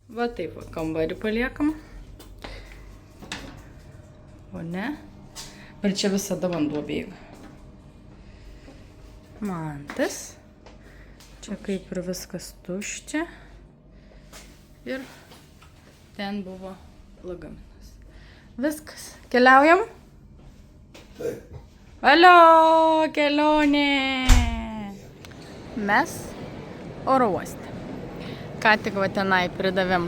Va taip, kambarį paliekam. O ne? Ir čia visada vanduo bėga. Mantas. Čia kaip ir viskas tuščia. Ir ten buvo lagaminas. Viskas. Keliaujam? Taip. Alio, kelionė! Mes oro uoste. Ką tik va tenai pridavėm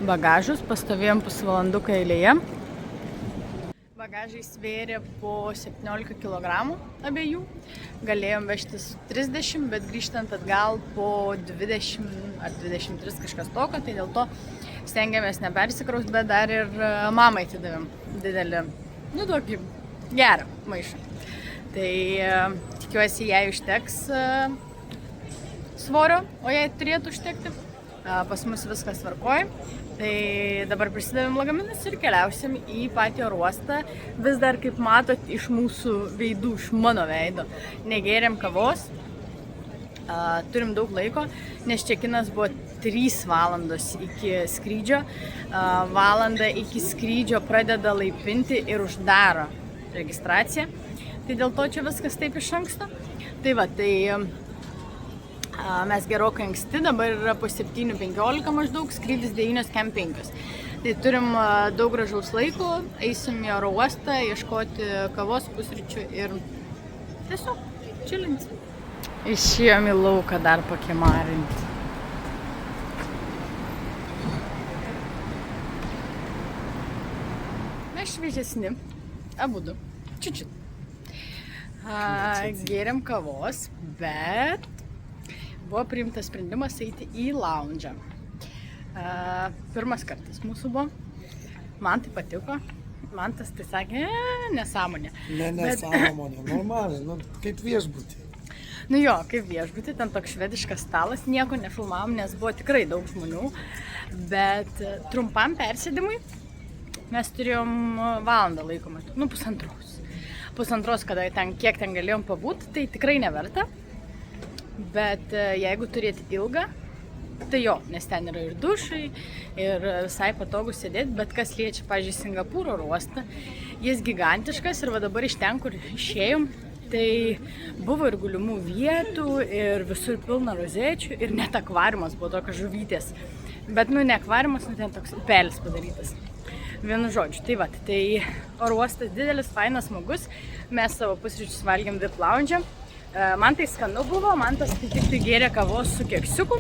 bagažus, pastovėjom pusvalanduką eilėje. Bagažai svėrė po 17 kg abiejų. Galėjom vežtis 30, bet grįžtant atgal po 20 ar 23 kažkas tokio, tai dėl to stengiamės nepersikraust, bet dar ir mamai atidavėm didelį, tokį gerą maišą. Tai tikiuosi, jai užteks svorio, o jai turėtų užtekti. Pas mus viskas tvarkoj. Tai dabar prisidavėm lagaminus ir keliausim į patį oro uostą. Vis dar, kaip matot, iš mūsų veidų, iš mano veido, negėrėm kavos. Turim daug laiko, nes čekinas buvo 3 valandos iki skrydžio. Valandą iki skrydžio pradeda laipinti ir uždaro registraciją. Tai dėl to čia viskas taip iš anksto. Tai va, mes gerokai anksti, dabar yra po 7:15 maždaug, skrydis 9:05. Tai turim daug gražaus laiko, eisim į oro uostą, ieškoti kavos, pusryčių ir tiesiog čilinti. Išėjom į lauką dar pakimarinti. Mes šviežesni, abudu, čiučiut. Gėrėm kavos, bet buvo priimtas sprendimas eiti į lounge'ą. Pirmas kartas mūsų buvo. Man tai patiko. Man tas tai sakė, nesąmonė. Nesąmonė, normaliai, kaip viešbutį. Jo, kaip viešbutį, ten toks švediškas stalas, nieko nefilmavom, nes buvo tikrai daug žmonių. Bet trumpam persėdimui mes turėjom valandą laiko maždaug, pusantros, kada kiek ten galėjom pabūt, tai tikrai neverta. Bet jeigu turėti ilgą, tai jo, nes ten yra ir dušai, ir visai patogu sėdėti, bet kas liečia, pavyzdžiui, Singapūro oro uostą, jis gigantiškas ir va dabar iš ten, kur išėjom, tai buvo ir gulimų vietų, ir visur pilna rozečių, ir net akvariumas buvo tokios žuvytės. Bet, ne akvariumas, ten toks upelis padarytas. Vienu žodžiu, tai va, tai oro uostas didelis, fainas, smagus, mes savo pusryčius valgėm VIP lounge'e. Man tai skanu buvo, man tas tai tik gėrė kavos su keksiuku.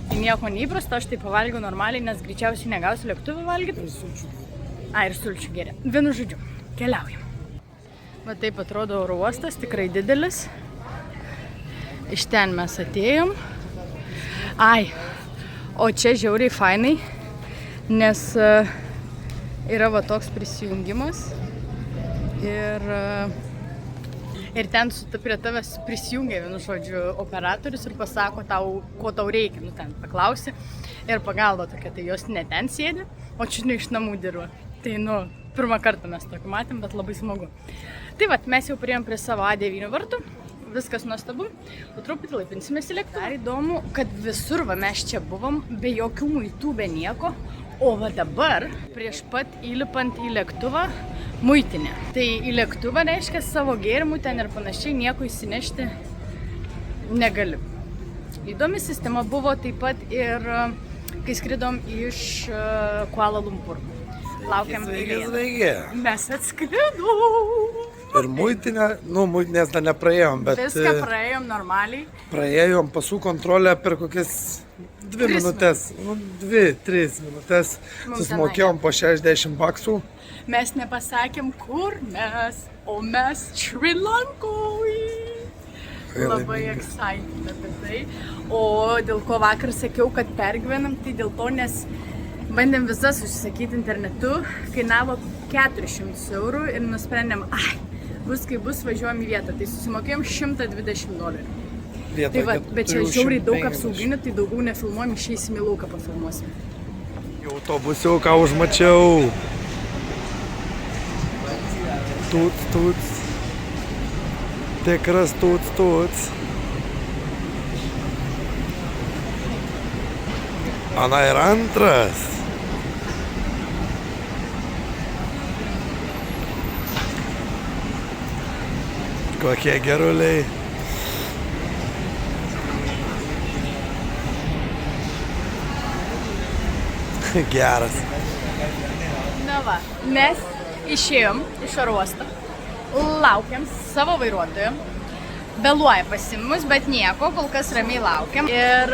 Tai nieko neįprasto, aš tai pavalgiau normaliai, nes greičiausiai negausiu lėktuvą valgyti. Ir sulčių gėrė. Vienu žodžiu, keliaujam. Va taip atrodo oro uostas, tikrai didelis. Iš ten mes atėjom. O čia žiauriai fainai, nes yra va toks prisijungimas. Ir ten prie tavęs prisijungia, vienu žodžiu, operatorius ir pasako tau, ko tau reikia. Ten paklausi ir pagalba tokia, tai jos ne ten sėdi, o čia iš namų dirba. Tai, pirmą kartą mes tokį matėm, bet labai smagu. Tai va, mes jau priėjom prie savo A9 vartų, viskas nuostabu, po truputį laipinsimės į lėktuvą. Dar įdomu, kad visur mes čia buvom, be jokių muitų, be nieko, o va dabar, prieš pat įlipant į lėktuvą, muitinė. Tai į lėktuvą reiškia savo gėrimų ten ir panašiai nieko įsinešti negali. Įdomi sistema buvo taip pat ir kai skridom iš Kuala Lumpur. Laukiam eilėje. Mes atskridom. Ir muitinės dar nepraėjom, bet... Viską praėjom normaliai. Praėjom pasų kontrolę per kokias 2 minutės, 2-3 minutės. Susimokėjom po $60. Mes nepasakėm, kur mes, o mes Šri Lankoj. Labai excited apie tai. O dėl ko vakar sakiau, kad pergyvenam, tai dėl to, nes bandėm vizas užsisakyti internetu, kainavo 400 eurų ir nusprendėm, bus kaip bus, važiuojam į vietą. Tai susimokėjom $120. Tai va, bet čia žiauriai daug apsauginių, tai daugiau nefilmuojam, išeisim į lauką pafilmuosim. Jau autobusiuką užmačiau. Tuts. Tikras tuts. Ana ir antras. Kokie geruliai. Geras. Na va, mes išėjom iš oro uosto, laukiam savo vairuotojo, vėluoja pasimus, bet nieko, kol kas ramiai laukiam. Ir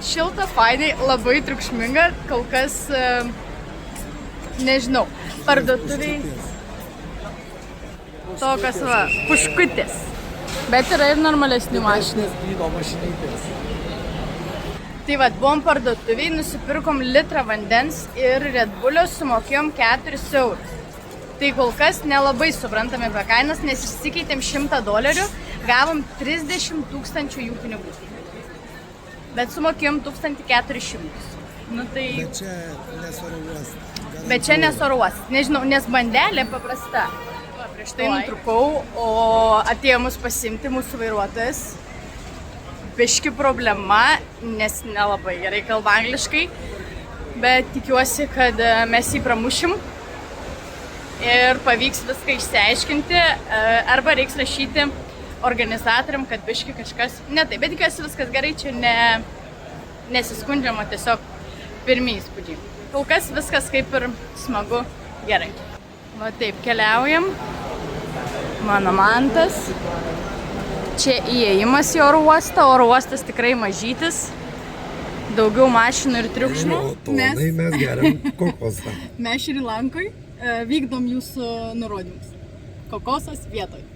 šilta, fainai, labai triukšminga, kol kas, nežinau, parduotuviai tokios va, puškutės, bet yra ir normalesnių mašinų. Tai va, buvom parduotuviai, nusipirkom litrą vandens ir Red Bullio sumokėjom 4 eurus. Tai kol kas nelabai suprantame apie kainas, nes išsikeitėm $100, gavom 30 000 jų pinigų. Bet sumokėjom 1400. Nu tai... Bet čia nes oro uostas. Nežinau, nes bandelė paprasta. Va, prieš tai nutrukau, o atėjo mus pasiimti mūsų vairuotojas. Biški problema, nes nelabai gerai kalba angliškai, bet tikiuosi, kad mes jį pramušim ir pavyks viską išsiaiškinti, arba reiks rašyti organizatoriam, kad biški kažkas ne taip, bet tikiuosi viskas gerai, čia nesiskundžiama, tiesiog pirmi įspūdžiai. Kol kas viskas kaip ir smagu, gerai. Va taip, keliaujam, mano mantas. Čia įėjimas į oro uostą, oro uostas tikrai mažytis, daugiau mašinų ir triukšmų. Mes geriam kokosą. Mes Šri Lankoj vykdom jūsų nurodymus. Kokosas vietoj.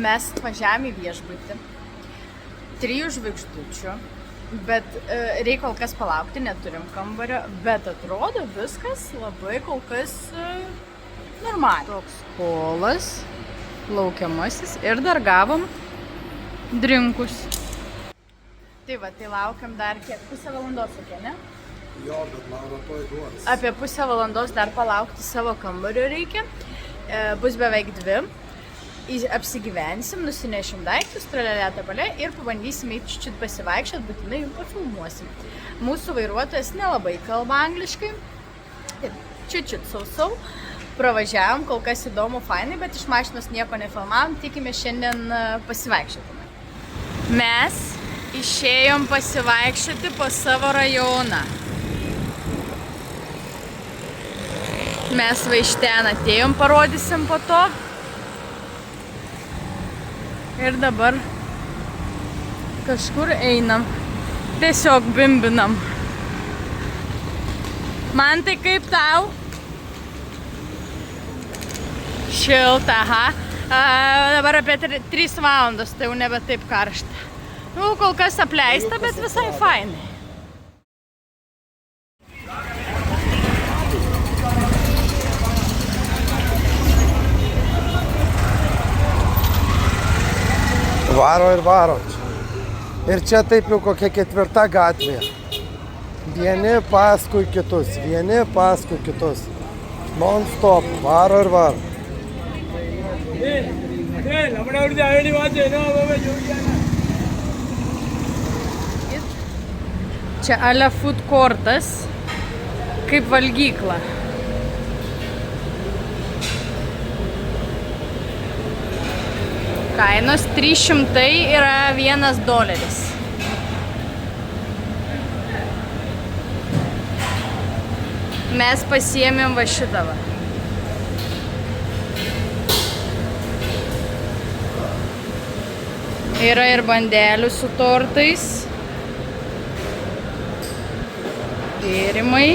Mes važiavome į viešbutį, 3 žvaigždučių, bet reikia kol kas palaukti, neturim kambario, bet atrodo viskas labai kol kas normaliai. Toks holas, laukiamasis ir dar gavom drinkus. Tai va, tai laukiam dar kiek, pusę valandos, sakė, ne? Jo, bet Laura tuoj duos. Apie pusę valandos dar palaukti savo kambario reikia, bus beveik 2. Apsigyvensim, nusinešim daiktus, tralelėtą palė ir pabandysim eiti čiut pasivaikščiot, būtinai jums pafilmuosim. Mūsų vairuotojas nelabai kalba angliškai, čiut sausau, pravažiavom, kol kas įdomu, fainai, bet iš mašinos nieko nefilmavom, tikime šiandien pasivaikščioti. Mes išėjom pasivaikščioti po savo rajoną. Mes va iš ten atėjom, parodysim po to. Ir dabar kažkur einam, tiesiog bimbinam. Man tai kaip tau? Šilta, aha. Dabar apie 3 valandos, tai jau nebe taip karšta. Nu, kol kas apleista, bet visai fainai. Varo ir varo. Ir čia taip jau kokia 4 gatvė. Vieni paskui kitus, Non stop, varo ir varo. Čia ale food courtas, kaip valgykla. Kainos 300 yra $1. Mes pasiėmėm va šitą va. Yra ir bandelių su tortais. Gėrimai.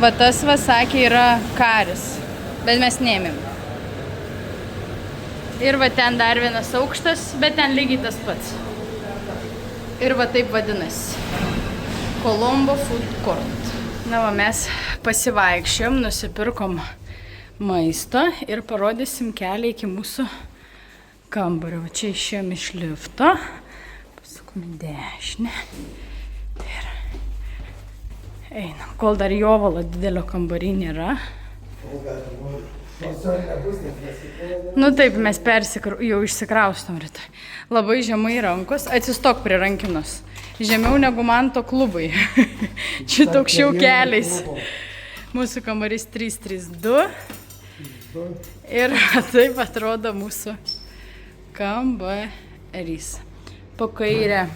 Va tas va sakė yra karis, bet mes neėmėm. Ir va ten dar vienas aukštas, bet ten lygiai tas pats. Ir va taip vadinasi. Colombo Food Court. Na va, mes pasivaikščiom, nusipirkom maisto ir parodysim kelią iki mūsų kambario. Va čia išėjom iš lifto, pasukom į dešinę ir einam, kol dar Jovalo didelio kambarį nėra. Nu taip, mes jau išsikraustom rytoj. Labai žemai rankos, atsistok prie rankinos. Žemiau negu Manto klubai. Šit aukščiau keliais. Mūsų kambarys 332. Ir taip atrodo mūsų kambarys. Po kairę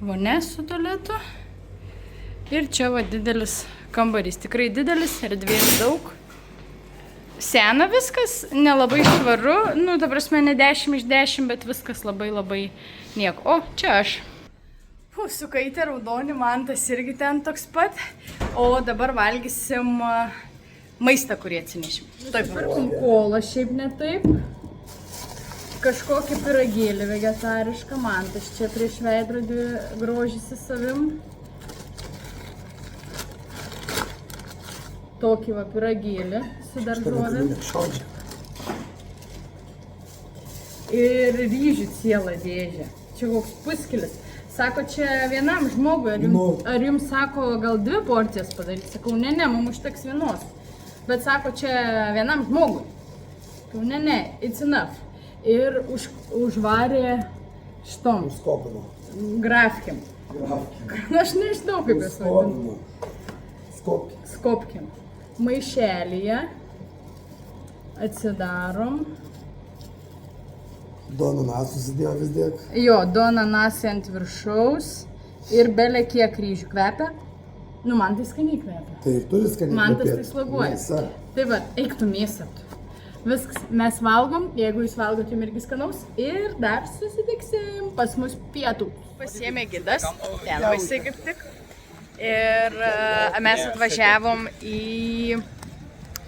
vonia su tualetu. Ir čia va didelis kambarys. Tikrai didelis, erdvės daug. Sena viskas, nelabai švaru, nu, ta prasme, ne 10 iš 10, bet viskas labai nieko. O, čia aš. Su kaitė raudoni, Mantas irgi ten toks pat. O dabar valgysim maistą, kurį atsinešim. Taip, pirkom kolą, šiaip ne taip. Kažkokį pyragėlį vegetarišką, Mantas čia prieš veidrodį grožisi savim. Tokį va pyragėlį su daržovėm. Ir ryžių cielą dėžę. Čia koks puskilis. Sako, čia vienam žmogui. Ar jums sako, gal 2 porcijas padaryti? Sakau, ne, mums užteks vienos. Bet sako, čia vienam žmogui. Sakau, ne, it's enough. Ir užvarė šitom. Grafkim. Aš nežinau, kaip jas vadinu. Skopkim. Maišelyje atsidarom. Du ananasus įdėjo vis tiek. Jo, 2 ananasai ant viršaus ir belė kiek ryžių kvepia. Nu, man tai skaniai kvepia. Tai ir turi skaniai kvepėti. Man tas tai slaguoja. Tai va, eik tu mėsą. Viskas, mes valgom, jeigu jūs valgot, jums irgi skanaus. Ir dar susitiksim pas mus pietų. Pasiėmė gidas, ten vaisai kaip tik. Ir mes atvažiavom į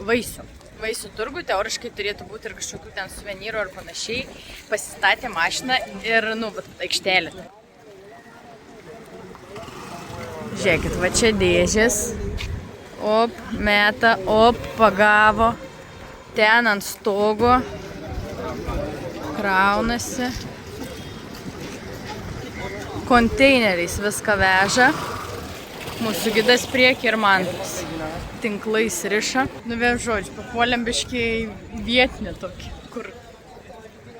vaisių turgų, teoriškai turėtų būti ir kažkokių ten suvenyrų ar panašiai. Pasistatė mašiną ir, aikštelė. Žiūrėkit, va čia dėžės. Op, meta, op, pagavo. Ten ant stogo. Kraunasi. Konteineriais viską veža. Mūsų gidas priekį ir Mantas. Tinklais riša. Nu, vėl žodžiu, papuolėm biškiai vietinį tokį, kur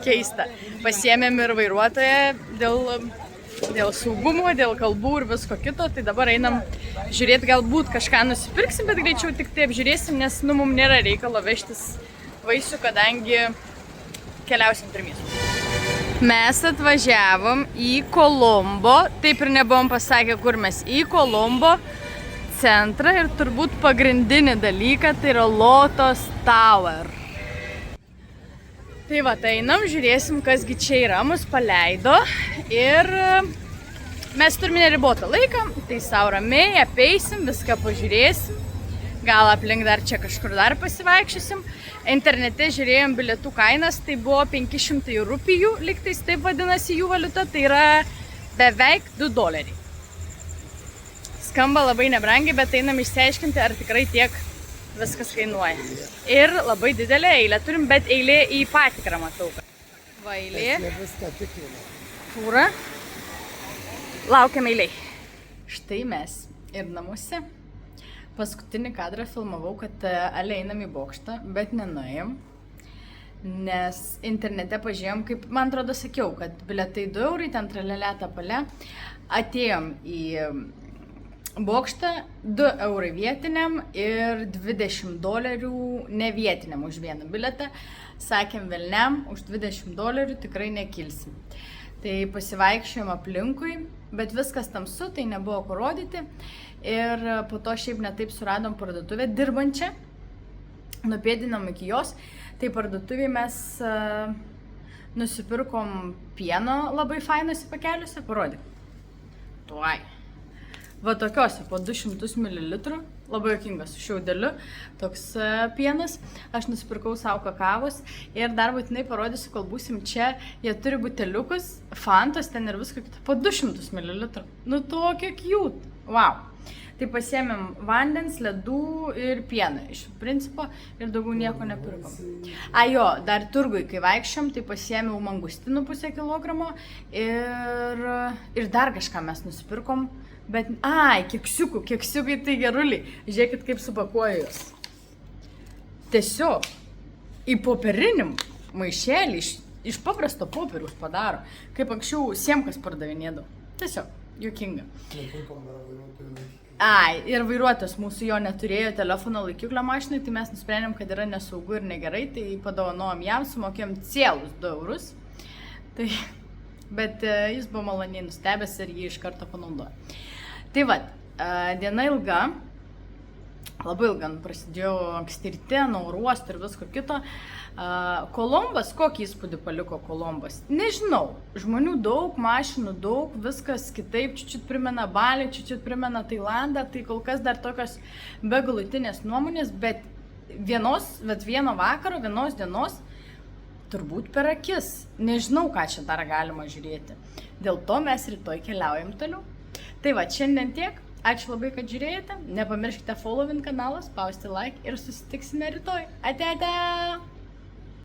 keista. Pasiėmėm ir vairuotoją dėl saugumo, dėl kalbų ir visko kito. Tai dabar einam žiūrėti, galbūt kažką nusipirksim, bet greičiau tik tai apžiūrėsim, nes mums nėra reikalo vežtis vaisių, kadangi keliausim pirmys. Mes atvažiavom į Kolombo, taip ir nebuvom pasakę, kur mes, į Kolombo centrą ir turbūt pagrindinį dalyką, tai yra Lotos Tower. Tai va, tai einam, žiūrėsim, kasgi čia yra, mus paleido ir mes turime neribotą laiką, tai sau ramiai apeisim, viską pažiūrėsim, gal aplink dar čia kažkur dar pasivaikščiosim. Internete žiūrėjom bilietų kainas, tai buvo 500 rupijų, lygtais taip vadinasi jų valiuta, tai yra beveik $2. Skamba labai nebrangiai, bet einam išsiaiškinti, ar tikrai tiek viskas kainuoja. Ir labai didelę eilę turim, bet eilė į patikrą matau. Va eilė. Fūra. Laukiam eiliai. Štai mes ir namuose. Paskutinį kadrą filmavau, kad ale einam į bokštą, bet nenuėjom, nes internete pažiūrėjom, kaip, man atrodo, sakiau, kad bilietai 2 eurai, ten tralelė tapale. Atėjom į bokštą, 2 eurai vietiniam ir $20 ne vietiniam už vieną bilietą. Sakėm velniam, už $20 tikrai nekilsim. Tai pasivaikščiojom aplinkui, bet viskas tamsu, tai nebuvo kur rodyti. Ir po to šiaip netaip suradom parduotuvę dirbančią, nupėdinom iki jos. Tai parduotuvėje mes nusipirkom pieno labai fainuose pakeliuose, parodyk. Tuoj. Va tokiuose po 200 ml, labai jokingas su šiaudeliu, toks pienas. Aš nusipirkau savo kakavos ir dar būtinai parodysiu, kol būsim čia. Jie turi buteliukus, fantos ten ir visko kito, po 200 ml. Nu tokia cute. Wow. Tai pasiėmėm vandens, ledų ir pieną iš principo ir daugiau nieko nepirkom. Jo, dar turgui, kai vaikščiom, tai pasiėmiau mangustinų 0,5 kilogramo ir dar kažką mes nusipirkom. Bet, keksiukai tai geruliai. Žiūrėkit, kaip supakuoju juos. Tiesiog į popierinį maišelį iš paprasto popieriaus padaro. Kaip anksčiau siemkas pardavinėdavo. Tiesiog, juokinga. Ir vairuotojas mūsų jo neturėjo telefono laikiklio mašinai, tai mes nusprendėm, kad yra nesaugu ir negerai, tai padovanojom jam, sumokėjom cielus 2 eurus. Bet jis buvo maloniai nustebęs ir jį iš karto panaudojo. Tai vat, diena ilga, labai ilga, prasidėjo anksti ryte, nuo oro uosto ir visko kito. Kolombas, kokį įspūdį paliko Kolombas? Nežinau, žmonių daug, mašinų daug, viskas kitaip, čiut primena Balį, čiut primena Tailandą, tai kol kas dar tokios be galutinės nuomonės, bet vieno vakaro, vienos dienos, turbūt per akis. Nežinau, ką čia dar galima žiūrėti. Dėl to mes rytoj keliaujam toliau. Tai va, šiandien tiek. Ačiū labai, kad žiūrėjote. Nepamirškite followint kanalą, spausti like ir susitiksime rytoj. Ate!